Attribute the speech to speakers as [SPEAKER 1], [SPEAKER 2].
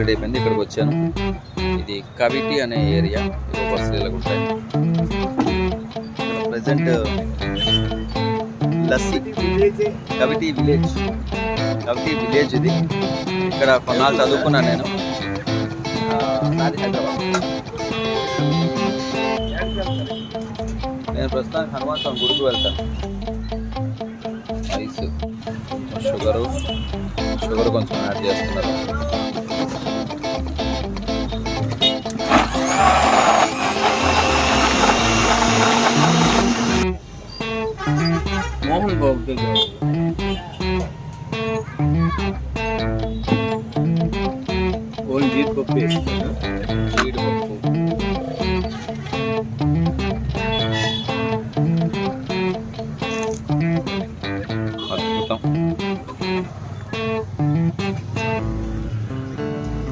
[SPEAKER 1] Ready అయిపోయింది. ఇక్కడికి వచ్చాను. ఇది కవిటి అనే ఏరియా. బస్సులు ఇలా ఉంటాయి. ప్రజెంట్ లస్సీ కవిటి విలేజ్ ఇది. ఇక్కడ కొన్నాళ్ళు చదువుకున్నాను నేను. నాది హైదరాబాద్. నేను ప్రస్తుతానికి హనుమాన్ స్వామి గుడికి వెళ్తాను. ఐస్ షుగర్ కొంచెం యాడ్ చేస్తున్నారు.
[SPEAKER 2] మోహన్ బాబు దగ్గర ఓన్లీ జీడిపప్పు వేస్తాను.
[SPEAKER 1] జీడిపప్పు